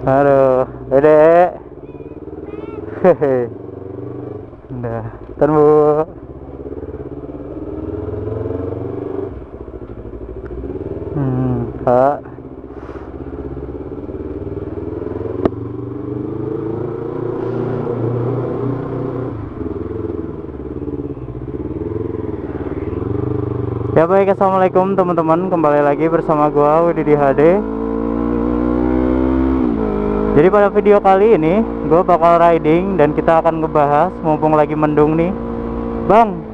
Aduh, Dede. Hehe. Udah, ntar Bu. Pak. Ya baik, assalamualaikum teman-teman, kembali lagi bersama gua Wididi HD. Jadi pada video kali ini gua bakal riding dan kita akan ngebahas, mumpung lagi mendung nih, Bang,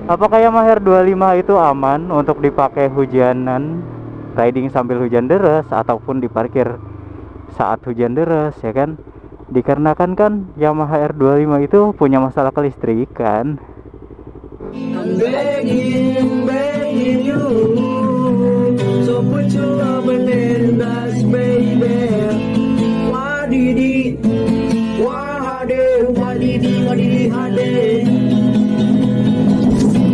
apakah Yamaha R25 itu aman untuk dipakai hujanan, riding sambil hujan deras ataupun diparkir saat hujan deras, ya kan? Dikarenakan kan Yamaha R25 itu punya masalah kelistrikan. I'm begging you, so put your love in us, baby. Wadidi, wahade, wadidi, wadidi, hade.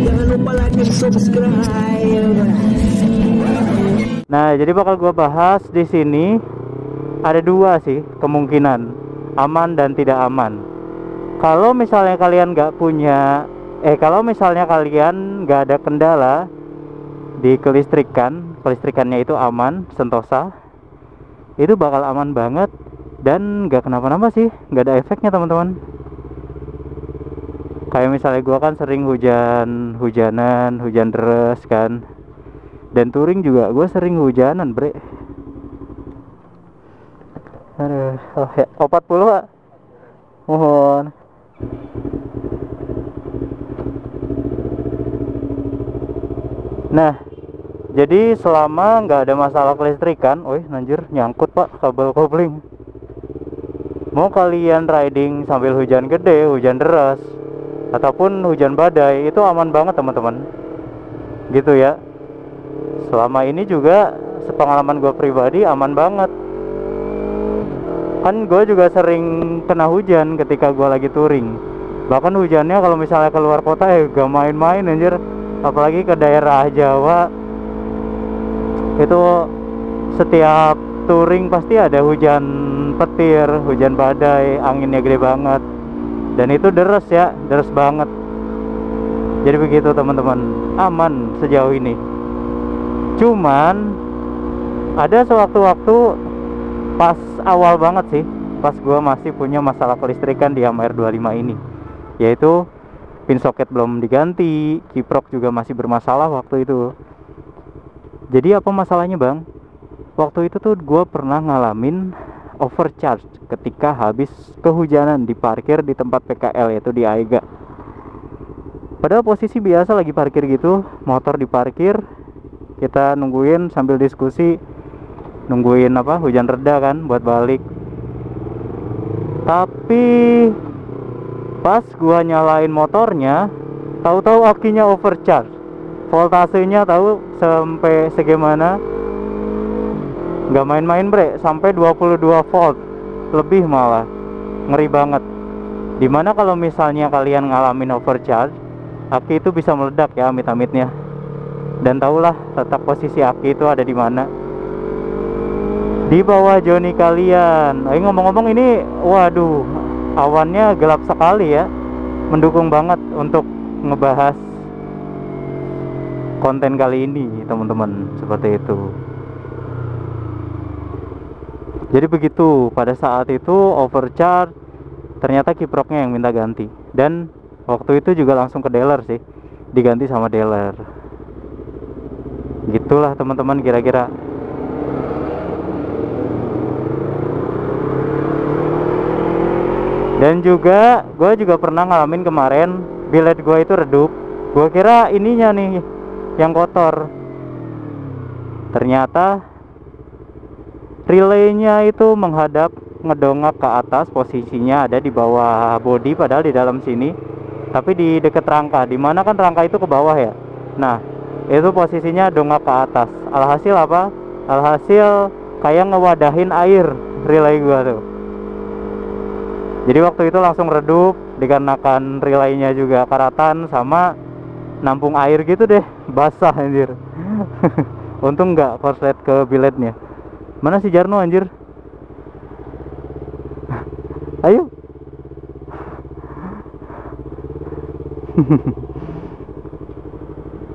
Jangan lupa like dan subscribe. Nah, jadi bakal gua bahas di sini ada dua sih kemungkinan, aman dan tidak aman. Kalau misalnya kalian nggak punya kalau misalnya kalian nggak ada kendala di kelistrikannya itu aman, sentosa, itu bakal aman banget dan nggak kenapa-napa sih, nggak ada efeknya teman-teman. Kayak misalnya gua kan sering hujan deras kan, dan touring juga gua sering hujanan, bre. Aduh, ya, 40 Pak, mohon. Nah, jadi selama nggak ada masalah kelistrikan, anjir, nyangkut Pak kabel kopling. Mau kalian riding sambil hujan gede, hujan deras, ataupun hujan badai, itu aman banget teman-teman. Gitu ya. Selama ini juga sepengalaman gue pribadi aman banget. Kan gue juga sering kena hujan ketika gue lagi touring. Bahkan hujannya kalau misalnya keluar kota gak main-main anjir. Apalagi ke daerah Jawa, itu setiap touring pasti ada hujan petir, hujan badai, anginnya gede banget, dan itu deres ya, deres banget. Jadi begitu teman-teman, aman sejauh ini. Cuman ada sewaktu-waktu pas awal banget sih, pas gua masih punya masalah kelistrikan di Yamaha R25 ini, yaitu pin soket belum diganti, kiprok juga masih bermasalah waktu itu. Jadi apa masalahnya Bang? Waktu itu tuh gue pernah ngalamin overcharge ketika habis kehujanan di parkir di tempat PKL, yaitu di Aiga. Padahal posisi biasa lagi parkir gitu, motor diparkir, kita nungguin sambil diskusi, nungguin hujan reda kan buat balik. Tapi pas gua nyalain motornya, tahu-tahu akinya overcharge. Voltasenya tahu sampai segimana? Nggak main-main bre, sampai 22 volt lebih malah. Ngeri banget. Dimana kalau misalnya kalian ngalamin overcharge, aki itu bisa meledak ya amit-amitnya. Dan tahulah letak posisi aki itu ada di mana. Di bawah joni kalian. Ngomong-ngomong ini, waduh, awannya gelap sekali ya, mendukung banget untuk ngebahas konten kali ini teman-teman, seperti itu. Jadi begitu, pada saat itu overcharge, ternyata kiproknya yang minta ganti, dan waktu itu juga langsung ke dealer sih, diganti sama dealer. Gitulah teman-teman kira-kira. Dan juga gue juga pernah ngalamin kemarin, bilet gue itu redup. Gue kira ininya nih yang kotor, ternyata relaynya itu menghadap, ngedongak ke atas. Posisinya ada di bawah bodi, padahal di dalam sini, tapi di dekat rangka. Dimana kan rangka itu ke bawah ya. Nah, itu posisinya dongak ke atas. Alhasil apa? Alhasil kayak ngewadahin air relay gue tuh. Jadi waktu itu langsung redup, dikarenakan relaynya juga karatan sama nampung air gitu deh, basah anjir. Untung nggak korslet ke biletnya. Mana si Jarno anjir? Ayo.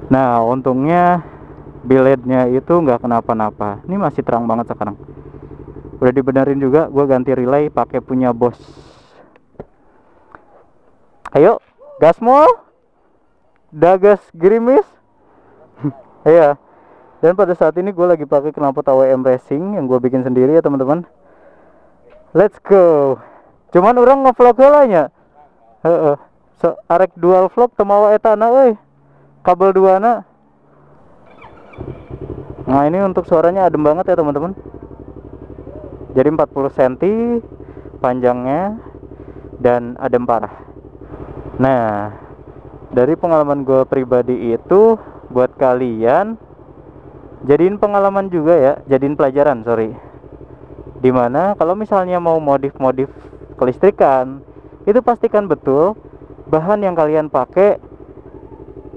Nah, untungnya bilednya itu nggak kenapa-napa. Ini masih terang banget sekarang. Udah dibenerin juga, gue ganti relay pakai punya Bos. Ayo, gas mau? Udah gas gerimis? Iya. Dan pada saat ini gue lagi pakai knalpot AWM Racing yang gue bikin sendiri ya teman-teman. Let's go. Cuman orang ngevlog heulanya. Heeh. So, arek dual vlog temawa etana euy. Kabel duana. Nah, ini untuk suaranya adem banget ya teman-teman. Jadi 40 cm panjangnya dan adem parah. Nah, dari pengalaman gue pribadi itu buat kalian jadiin pengalaman juga ya, jadiin pelajaran, sorry. Dimana kalau misalnya mau modif-modif kelistrikan, itu pastikan betul bahan yang kalian pakai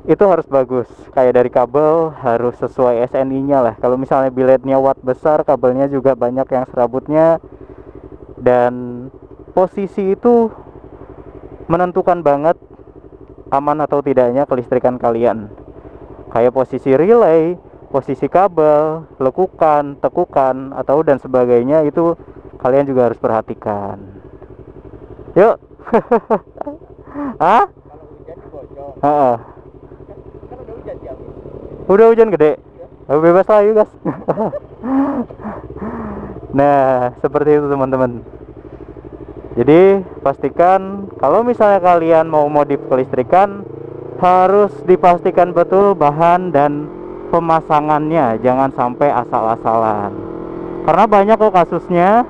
itu harus bagus. Kayak dari kabel harus sesuai SNI-nya lah. Kalau misalnya biletnya watt besar, kabelnya juga banyak yang serabutnya. Dan posisi itu menentukan banget aman atau tidaknya kelistrikan kalian. Kayak posisi relay, posisi kabel, lekukan, tekukan, atau dan sebagainya itu kalian juga harus perhatikan. Yuk. Hah? Heeh. Udah hujan gede. Bebas lah yuk guys. Nah, seperti itu teman-teman. Jadi pastikan kalau misalnya kalian mau modif kelistrikan, harus dipastikan betul bahan dan pemasangannya, jangan sampai asal-asalan. Karena banyak kok kasusnya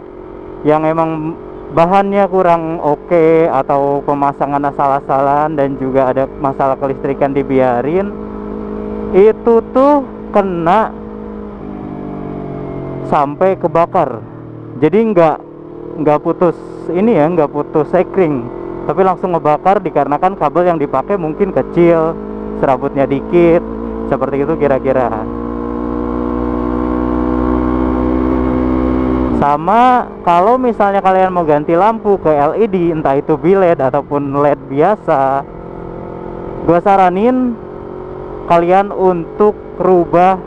yang emang bahannya kurang oke atau pemasangan asal-asalan dan juga ada masalah kelistrikan dibiarin. Itu tuh kena sampai kebakar. Jadi nggak putus ini ya, nggak putus sekring, tapi langsung ngebakar dikarenakan kabel yang dipakai mungkin kecil, serabutnya dikit, seperti itu kira-kira. Sama kalau misalnya kalian mau ganti lampu ke LED, entah itu biled ataupun LED biasa, gua saranin kalian untuk rubah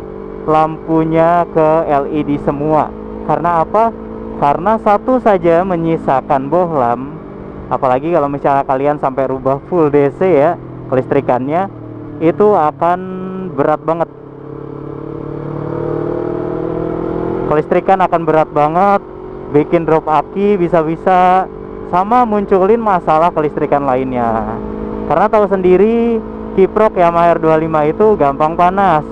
lampunya ke LED semua. Karena apa? Karena satu saja menyisakan bohlam. Apalagi kalau misalnya kalian sampai rubah full DC ya, kelistrikannya itu akan berat banget. Kelistrikan akan berat banget, bikin drop aki bisa-bisa, sama munculin masalah kelistrikan lainnya. Karena tahu sendiri kiprok Yamaha R25 itu gampang panas.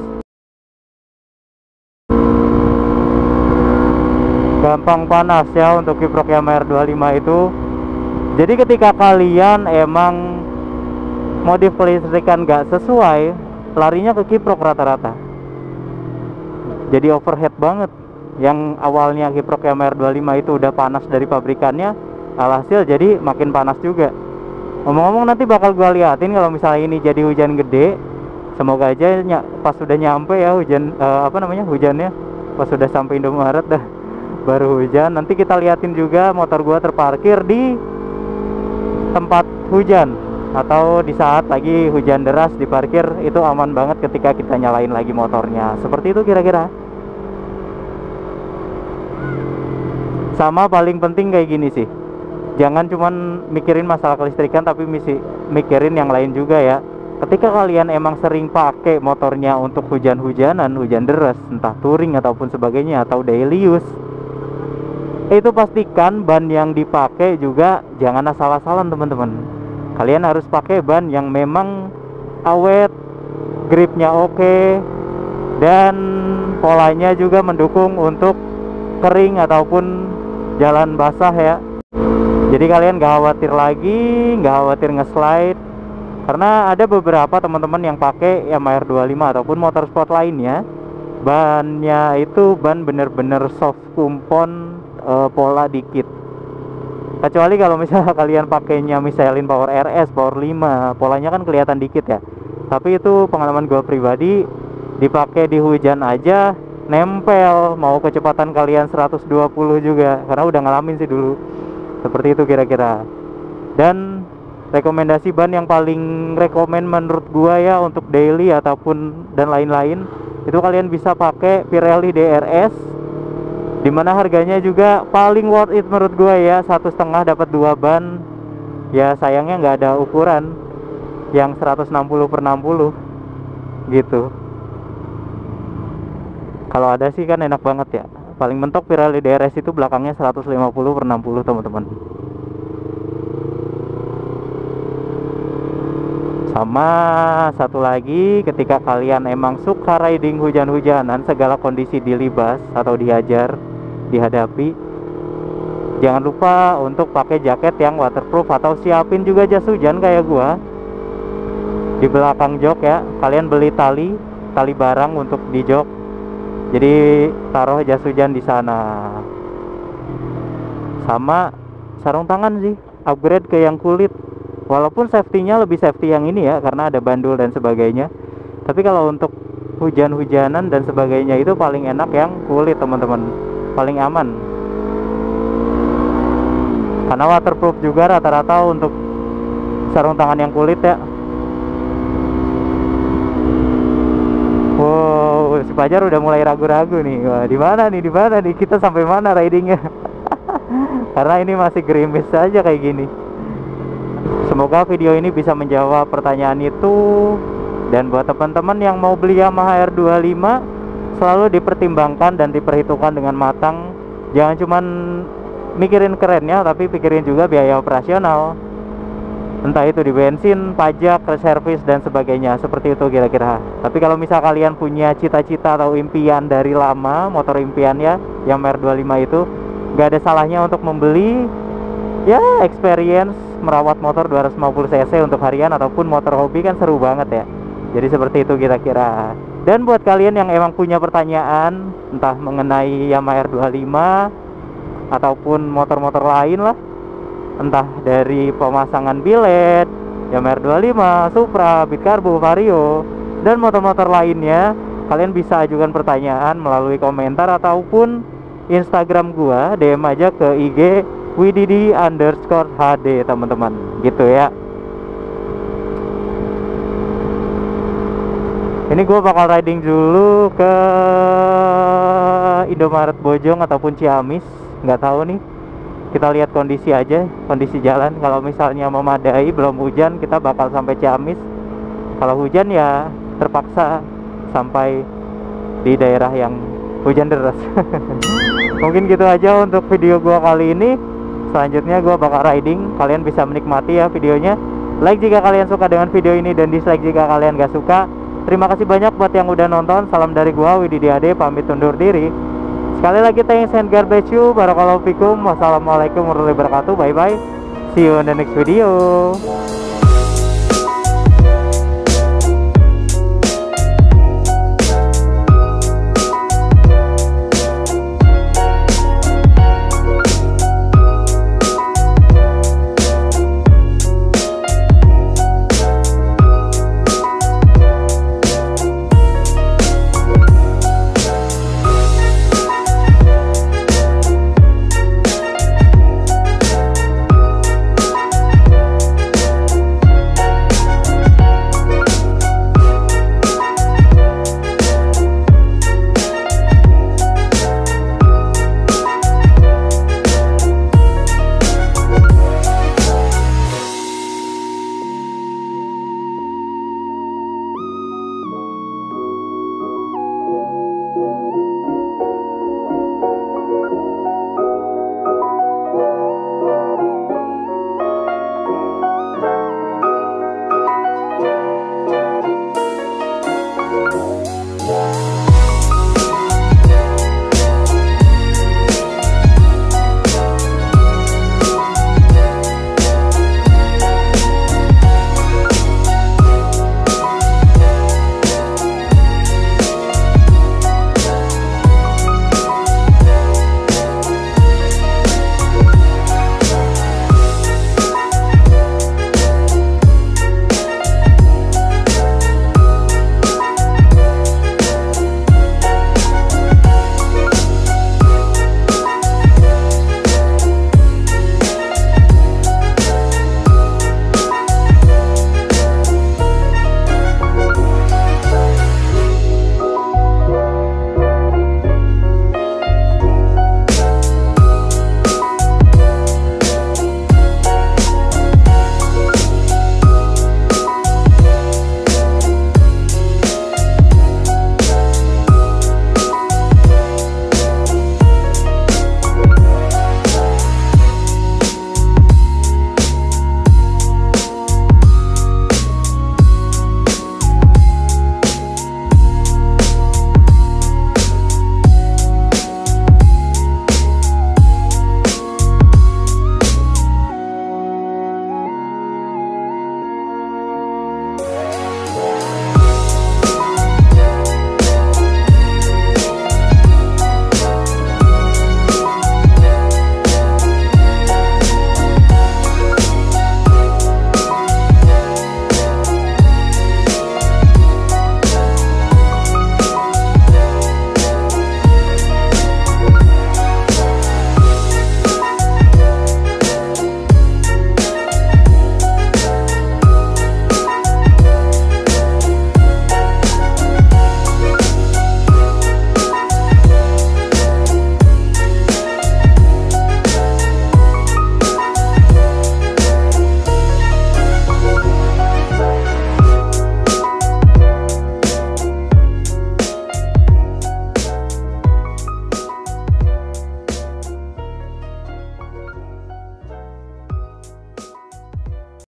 Gampang panas ya untuk kiprok Yamaha R25 itu. Jadi ketika kalian emang modif kelistrikan gak sesuai, larinya ke kiprok rata-rata. Jadi overheat banget. Yang awalnya kiprok Yamaha R25 itu udah panas dari pabrikannya, alhasil jadi makin panas juga. Ngomong-ngomong nanti bakal gua liatin kalau misalnya ini jadi hujan gede. Semoga aja pas sudah nyampe ya hujan hujannya pas sudah sampai Indomaret dah baru hujan. Nanti kita liatin juga motor gua terparkir di tempat hujan atau di saat lagi hujan deras diparkir, itu aman banget ketika kita nyalain lagi motornya. Seperti itu kira-kira. Sama paling penting kayak gini sih, jangan cuman mikirin masalah kelistrikan tapi mikirin yang lain juga ya. Ketika kalian emang sering pakai motornya untuk hujan-hujanan, hujan deras, entah touring ataupun sebagainya atau daily use, itu pastikan ban yang dipakai juga jangan asal-asalan teman-teman. Kalian harus pakai ban yang memang awet, gripnya oke, dan polanya juga mendukung untuk kering ataupun jalan basah ya. Jadi kalian gak khawatir lagi, gak khawatir nge-slide. Karena ada beberapa teman-teman yang pakai Yamaha R25 ataupun motorsport lainnya, bannya itu ban bener-bener soft kumpon, pola dikit. Kecuali kalau misalnya kalian pakainya Michelin Power RS, Power 5, polanya kan kelihatan dikit ya. Tapi itu pengalaman gue pribadi, dipakai di hujan aja nempel, mau kecepatan kalian 120 juga, karena udah ngalamin sih dulu. Seperti itu kira-kira. Dan rekomendasi ban yang paling rekomen menurut gua ya untuk daily ataupun dan lain-lain, itu kalian bisa pakai Pirelli DRS, dimana harganya juga paling worth it menurut gua ya. 1,5 dapat 2 ban. Ya sayangnya nggak ada ukuran yang 160/60 gitu. Kalau ada sih kan enak banget ya. Paling mentok Pirelli DRS itu belakangnya 150/60 teman-teman. Sama satu lagi, ketika kalian emang suka riding hujan-hujanan, segala kondisi dilibas atau dihajar, dihadapi, jangan lupa untuk pakai jaket yang waterproof atau siapin juga jas hujan kayak gua. Di belakang jok ya, kalian beli tali barang untuk di jok. Jadi taruh jas hujan di sana. Sama sarung tangan sih, upgrade ke yang kulit. Walaupun safety-nya lebih safety yang ini ya, karena ada bandul dan sebagainya. Tapi kalau untuk hujan-hujanan dan sebagainya itu paling enak yang kulit teman-teman, paling aman. Karena waterproof juga rata-rata untuk sarung tangan yang kulit ya. Wow, si Fajar udah mulai ragu-ragu nih. Wah, di mana nih? Kita sampai mana ridingnya? Karena ini masih gerimis aja kayak gini. Semoga video ini bisa menjawab pertanyaan itu. Dan buat teman-teman yang mau beli Yamaha R25, selalu dipertimbangkan dan diperhitungkan dengan matang. Jangan cuman mikirin kerennya, tapi pikirin juga biaya operasional. Entah itu di bensin, pajak, reservis dan sebagainya. Seperti itu kira-kira. Tapi kalau misal kalian punya cita-cita atau impian dari lama, motor impiannya Yamaha R25 itu, gak ada salahnya untuk membeli. Ya, experience merawat motor 250 cc untuk harian ataupun motor hobi kan seru banget ya. Jadi seperti itu kira-kira. Dan buat kalian yang emang punya pertanyaan, entah mengenai Yamaha R25 ataupun motor-motor lain lah, entah dari pemasangan bilet, Yamaha R25, Supra, Bitcarbo, Vario, dan motor-motor lainnya, kalian bisa ajukan pertanyaan melalui komentar ataupun Instagram gua, DM aja ke IG Wididi_HD teman-teman, gitu ya. Ini gue bakal riding dulu ke Indomaret Bojong ataupun Ciamis, nggak tahu nih. Kita lihat kondisi aja, kondisi jalan. Kalau misalnya memadai, belum hujan, kita bakal sampai Ciamis. Kalau hujan ya terpaksa sampai di daerah yang hujan deras. Mungkin gitu aja untuk video gua kali ini. Selanjutnya gua bakal riding. Kalian bisa menikmati ya videonya. Like jika kalian suka dengan video ini, dan dislike jika kalian gak suka. Terima kasih banyak buat yang udah nonton. Salam dari gua, Wididi Ade, pamit undur diri. Sekali lagi thanks and God bless you. Barakallahu fikum. Wassalamualaikum warahmatullahi wabarakatuh. Bye bye. See you in the next video.